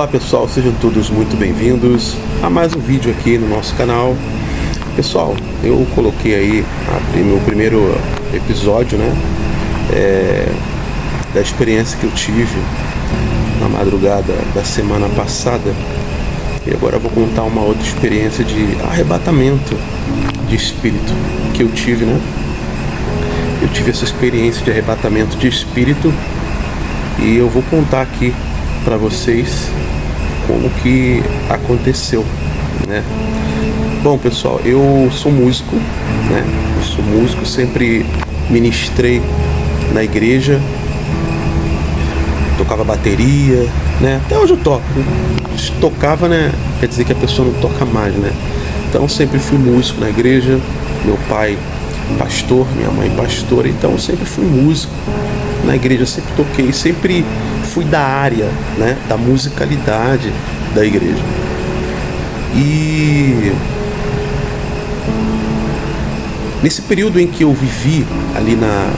Olá pessoal, sejam todos muito bem-vindos a mais um vídeo aqui no nosso canal. Pessoal, eu coloquei aí meu primeiro episódio, né, da experiência que eu tive na madrugada da semana passada. E agora eu vou contar uma outra experiência de arrebatamento de espírito que eu tive, né? Eu tive essa experiência de arrebatamento de espírito e eu vou contar aqui para vocês como que aconteceu, né? Bom, pessoal, eu sou músico, né? Eu sou músico, sempre ministrei na igreja, tocava bateria, né? Até hoje eu toco. Tocava, né? Quer dizer que a pessoa não toca mais, né? Então sempre fui músico na igreja. Meu pai pastor, minha mãe pastora, então eu sempre fui músico na igreja, sempre toquei, sempre fui da área, né, da musicalidade da igreja. E nesse período em que eu vivi ali na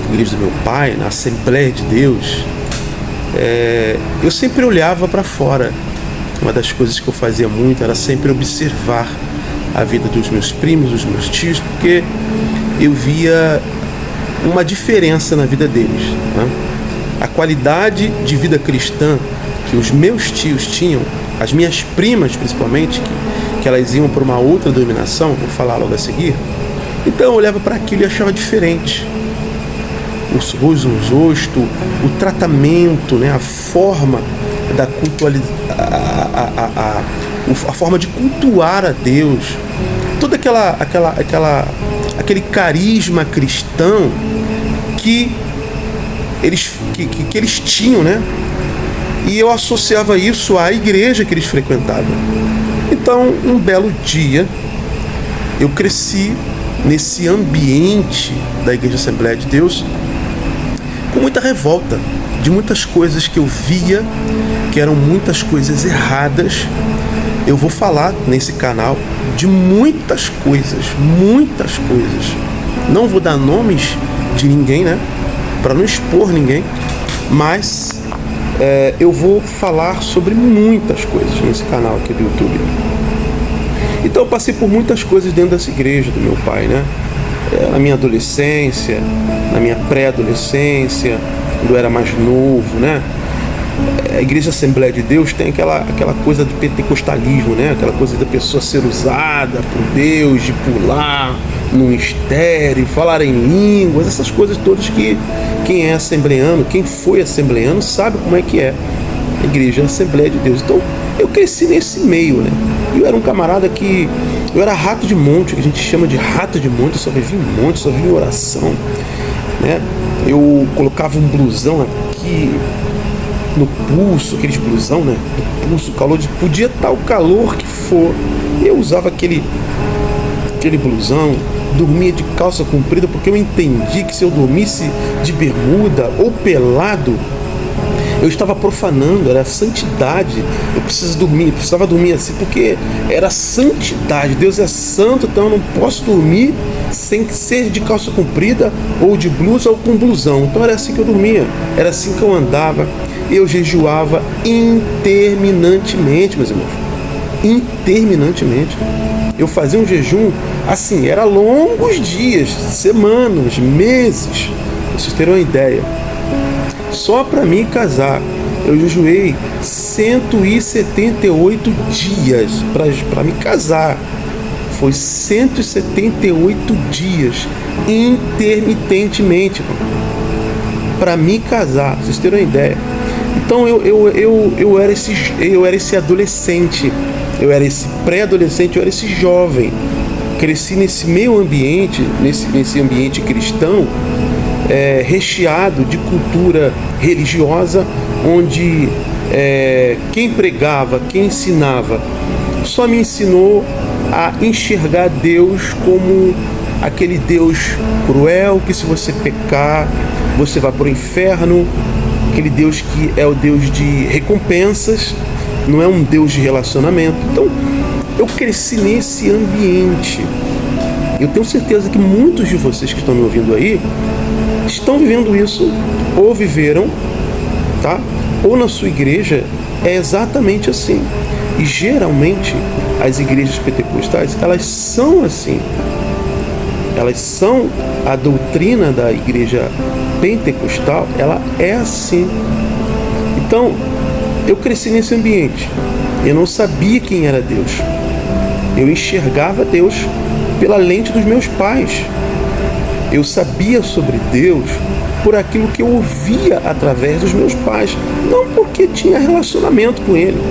igreja do meu pai, na Assembleia de Deus, eu sempre olhava para fora. Uma das coisas que eu fazia muito era sempre observar a vida dos meus primos, dos meus tios, porque eu via uma diferença na vida deles, né? A qualidade de vida cristã que os meus tios tinham, as minhas primas principalmente, que elas iam para uma outra denominação, vou falar logo a seguir. Então eu olhava para aquilo e achava diferente. O rosto, o tratamento, né? A forma da a forma de cultuar a Deus, todo aquele carisma cristão que eles tinham, né? E eu associava isso à igreja que eles frequentavam. Então, um belo dia, eu cresci nesse ambiente da Igreja Assembleia de Deus com muita revolta de muitas coisas que eu via, que eram muitas coisas erradas. Eu vou falar nesse canal de muitas coisas. Não vou dar nomes de ninguém, né? Para não expor ninguém, mas eu vou falar sobre muitas coisas nesse canal aqui do YouTube. Então eu passei por muitas coisas dentro dessa igreja do meu pai, né? Na minha adolescência, na minha pré-adolescência, quando eu era mais novo, né? A Igreja Assembleia de Deus tem aquela coisa do pentecostalismo, né? Aquela coisa da pessoa ser usada por Deus, de pular no mistério, falar em línguas, essas coisas todas que quem é assembleano, quem foi assembleano, sabe como é que é a Igreja Assembleia de Deus. Então eu cresci nesse meio, né? Eu era um camarada que... Eu era rato de monte, que a gente chama de rato de monte, eu só vivia em monte, só vivia em oração, né? Eu colocava um blusão aqui no pulso, aqueles blusão, né? No pulso, o calor, podia estar o calor que for. Eu usava aquele blusão, dormia de calça comprida, porque eu entendi que se eu dormisse de bermuda ou pelado, eu estava profanando, era santidade. Eu precisava dormir assim, porque era santidade. Deus é santo, então eu não posso dormir sem ser de calça comprida ou de blusa ou com blusão. Então era assim que eu dormia, era assim que eu andava. Eu jejuava interminantemente, meus irmãos. Interminantemente. Eu fazia um jejum, assim, era longos dias, semanas, meses. Pra vocês terem uma ideia. Só para mim casar, eu jejuei 178 dias para me casar. Foi 178 dias intermitentemente para me casar. Pra vocês terem uma ideia. Então eu era esse adolescente, eu era esse pré-adolescente, eu era esse jovem. Cresci nesse meio ambiente, nesse ambiente cristão, recheado de cultura religiosa, onde quem pregava, quem ensinava, só me ensinou a enxergar Deus como aquele Deus cruel, que se você pecar, você vai para o inferno, aquele Deus que é o Deus de recompensas, não é um Deus de relacionamento. Então, eu cresci nesse ambiente. Eu tenho certeza que muitos de vocês que estão me ouvindo aí estão vivendo isso, ou viveram, tá? Ou na sua igreja é exatamente assim. E geralmente as igrejas pentecostais, elas são assim. Elas são, a doutrina da igreja pentecostal, ela é assim. Então, eu cresci nesse ambiente. Eu não sabia quem era Deus. Eu enxergava Deus pela lente dos meus pais. Eu sabia sobre Deus por aquilo que eu ouvia através dos meus pais, não porque tinha relacionamento com Ele.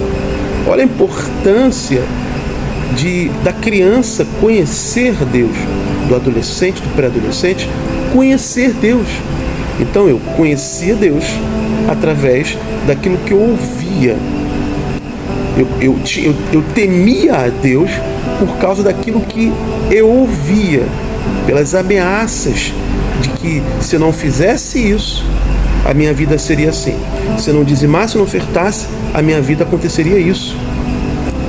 Olha a importância da criança conhecer Deus, do adolescente, do pré-adolescente, conhecer Deus. Então eu conhecia Deus através daquilo que eu ouvia. Eu temia a Deus por causa daquilo que eu ouvia, pelas ameaças de que se eu não fizesse isso, a minha vida seria assim. Se eu não dizimasse, não ofertasse, a minha vida aconteceria isso.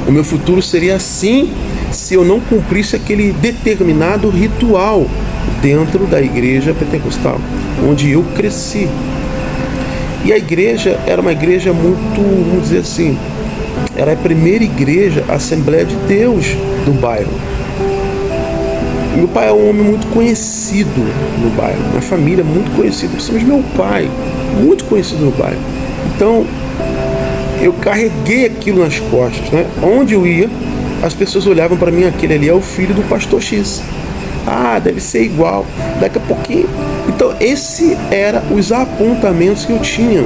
O meu futuro seria assim se eu não cumprisse aquele determinado ritual dentro da igreja pentecostal, onde eu cresci. E a igreja era uma igreja muito, vamos dizer assim, era a primeira igreja, a Assembleia de Deus do bairro. Meu pai é um homem muito conhecido no bairro, minha família é muito conhecida, principalmente meu pai, muito conhecido no bairro. Então, eu carreguei aquilo nas costas, né? Onde eu ia, as pessoas olhavam para mim, aquele ali é o filho do pastor X. Ah, deve ser igual, daqui a pouquinho. Então, esses eram os apontamentos que eu tinha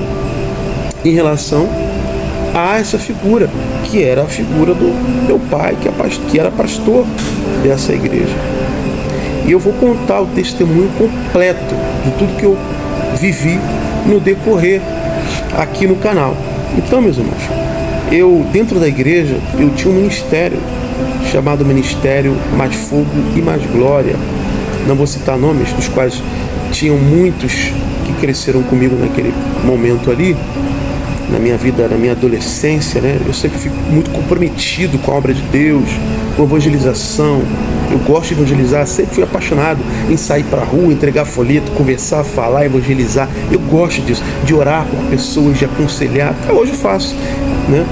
em relação a essa figura, que era a figura do meu pai, que era pastor dessa igreja. E eu vou contar o testemunho completo de tudo que eu vivi no decorrer aqui no canal. Então, meus irmãos, dentro da igreja, eu tinha um ministério chamado Ministério Mais Fogo e Mais Glória. Não vou citar nomes, dos quais tinham muitos que cresceram comigo naquele momento ali, na minha vida, na minha adolescência, né? Eu sempre fico muito comprometido com a obra de Deus, com a evangelização. Eu gosto de evangelizar, sempre fui apaixonado em sair para a rua, entregar folheto, conversar, falar, evangelizar. Eu gosto disso, de orar por pessoas, de aconselhar. Até hoje eu faço, né?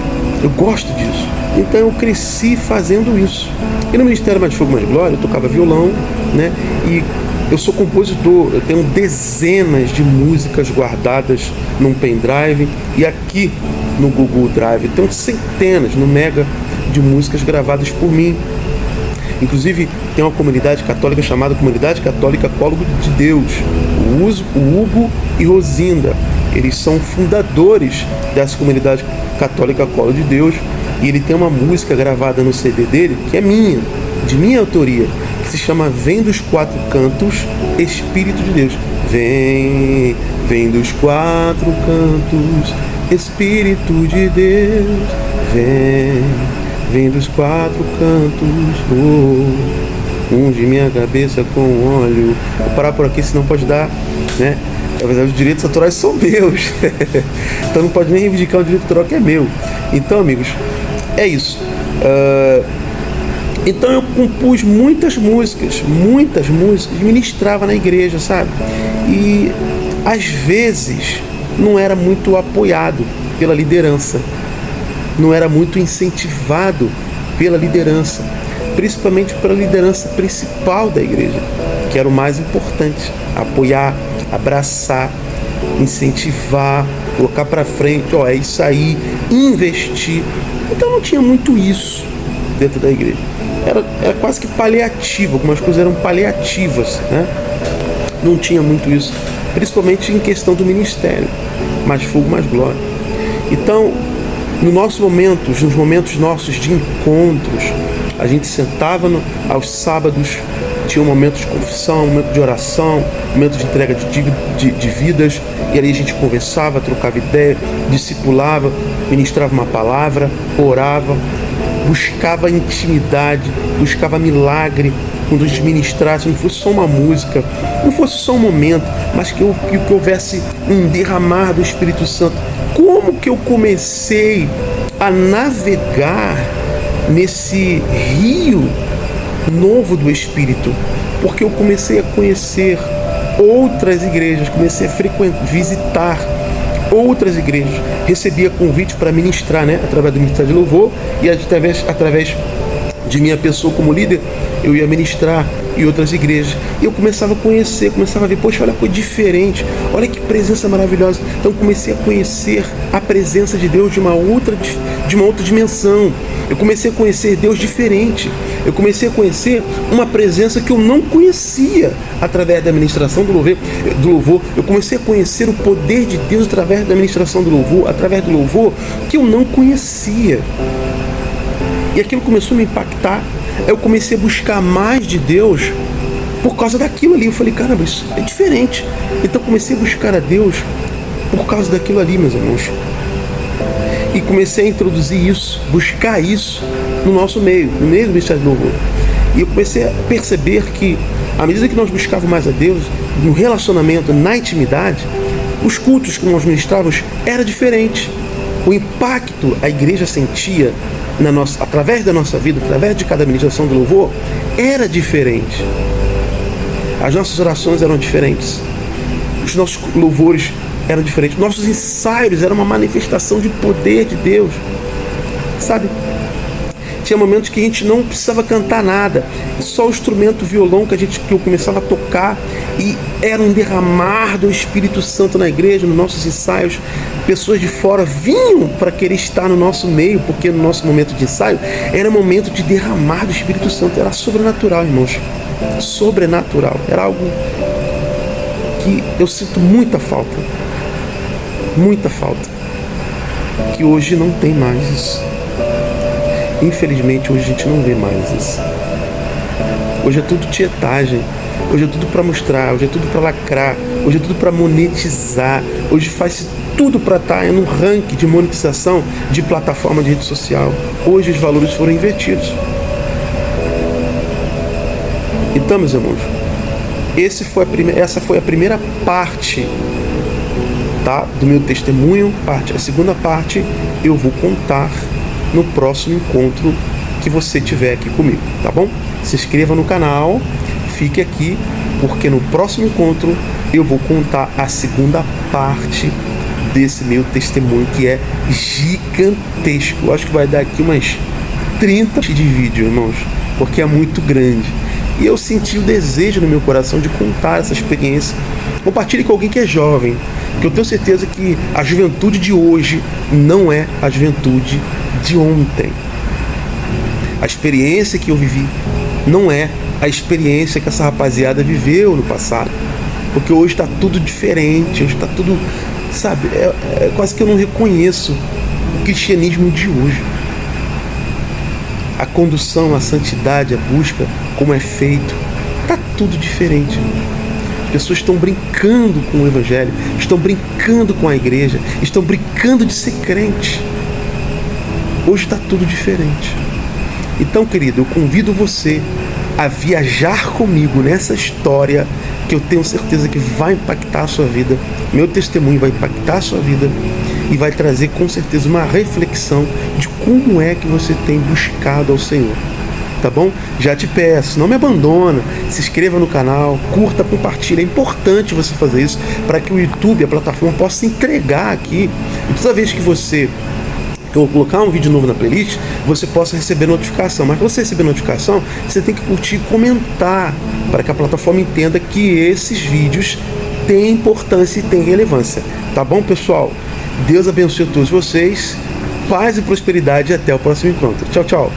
Eu gosto disso. Então eu cresci fazendo isso. E no Ministério Mais Fogo Mais Glória, eu tocava violão, né? E eu sou compositor, eu tenho dezenas de músicas guardadas num pendrive e aqui no Google Drive. Tenho centenas, no Mega, de músicas gravadas por mim. Inclusive, tem uma comunidade católica chamada Comunidade Católica Colo de Deus, o Hugo e Rosinda. Eles são fundadores dessa Comunidade Católica Colo de Deus e ele tem uma música gravada no CD dele, que é minha, de minha autoria, que se chama Vem dos Quatro Cantos, Espírito de Deus. Vem, vem dos quatro cantos, Espírito de Deus, vem, vem dos quatro cantos, unge minha cabeça com óleo. Vou parar por aqui, senão pode dar, né? Na verdade, os direitos autorais são meus, então não pode nem reivindicar o direito autoral que é meu. Então, amigos, é isso. Então eu compus muitas músicas, ministrava na igreja, sabe? E às vezes não era muito apoiado pela liderança, não era muito incentivado pela liderança, principalmente pela liderança principal da igreja, que era o mais importante: apoiar, abraçar, incentivar, colocar para frente, é isso aí, investir. Então não tinha muito isso dentro da igreja. Era quase que paliativo, algumas coisas eram paliativas, né? Não tinha muito isso, principalmente em questão do ministério, Mais Fogo, Mais Glória. Então, nos momentos nossos de encontros, a gente sentava aos sábados, tinha um momento de confissão, um momento de oração, um momento de entrega de vidas, e ali a gente conversava, trocava ideia, discipulava, ministrava uma palavra, orava, buscava intimidade, buscava milagre quando a gente ministrasse, não fosse só uma música, não fosse só um momento, mas que houvesse um derramar do Espírito Santo. Como que eu comecei a navegar nesse rio novo do Espírito? Porque eu comecei a conhecer outras igrejas, comecei a visitar outras igrejas, recebia convite para ministrar, né, através do Ministério de Louvor, e através de minha pessoa como líder, eu ia ministrar em outras igrejas. E eu começava a conhecer, começava a ver, poxa, olha que coisa diferente, olha que presença maravilhosa. Então comecei a conhecer a presença de Deus de uma outra dimensão. Eu comecei a conhecer Deus diferente. Eu comecei a conhecer uma presença que eu não conhecia através da ministração do louvor. Eu comecei a conhecer o poder de Deus através da ministração do louvor, através do louvor, que eu não conhecia. E aquilo começou a me impactar. Eu comecei a buscar mais de Deus por causa daquilo ali. Eu falei, caramba, isso é diferente. Então comecei a buscar a Deus por causa daquilo ali, meus irmãos. E comecei a introduzir isso, buscar isso no nosso meio, no meio do Ministério do Louvor. E eu comecei a perceber que, à medida que nós buscávamos mais a Deus, no relacionamento, na intimidade, os cultos que nós ministrávamos era diferente. O impacto a igreja sentia através da nossa vida, através de cada ministração do louvor, era diferente. As nossas orações eram diferentes. Os nossos louvores eram diferentes. Nossos ensaios eram uma manifestação de poder de Deus. Sabe? Tinha momentos que a gente não precisava cantar nada, só o instrumento, o violão que eu começava a tocar, e era um derramar do Espírito Santo na igreja, nos nossos ensaios. Pessoas de fora vinham para querer estar no nosso meio, porque no nosso momento de ensaio era momento de derramar do Espírito Santo. Era sobrenatural, irmãos. Sobrenatural. Era algo que eu sinto muita falta. Muita falta. Que hoje não tem mais isso. Infelizmente, hoje a gente não vê mais isso. Hoje é tudo tietagem. Hoje é tudo para mostrar. Hoje é tudo para lacrar. Hoje é tudo para monetizar. Hoje faz tudo para estar no ranking de monetização de plataforma de rede social. Hoje os valores foram invertidos. Então, meus irmãos, essa foi a primeira parte, tá, do meu testemunho. A segunda parte eu vou contar no próximo encontro que você tiver aqui comigo, tá bom? Se inscreva no canal, fique aqui, porque no próximo encontro eu vou contar a segunda parte desse meu testemunho, que é gigantesco. Eu acho que vai dar aqui umas 30 de vídeo, irmãos, porque é muito grande. E eu senti o desejo no meu coração de contar essa experiência. Compartilhe com alguém que é jovem, que eu tenho certeza que a juventude de hoje não é a juventude de ontem. A experiência que eu vivi não é a experiência que essa rapaziada viveu no passado. Porque hoje está tudo diferente, hoje está tudo, sabe, quase que eu não reconheço o cristianismo de hoje. A condução, a santidade, a busca, como é feito, está tudo diferente. As pessoas estão brincando com o evangelho, estão brincando com a igreja, estão brincando de ser crente. Hoje está tudo diferente. Então, querido, eu convido você a viajar comigo nessa história que eu tenho certeza que vai impactar a sua vida. Meu testemunho vai impactar a sua vida e vai trazer com certeza uma reflexão de como é que você tem buscado ao Senhor. Tá bom? Já te peço, não me abandona, se inscreva no canal, curta, compartilha. É importante você fazer isso para que o YouTube, a plataforma, possa entregar aqui. E toda vez que eu vou colocar um vídeo novo na playlist, você possa receber notificação. Mas para você receber notificação, você tem que curtir e comentar, para que a plataforma entenda que esses vídeos têm importância e têm relevância. Tá bom, pessoal? Deus abençoe a todos vocês. Paz e prosperidade e até o próximo encontro. Tchau, tchau.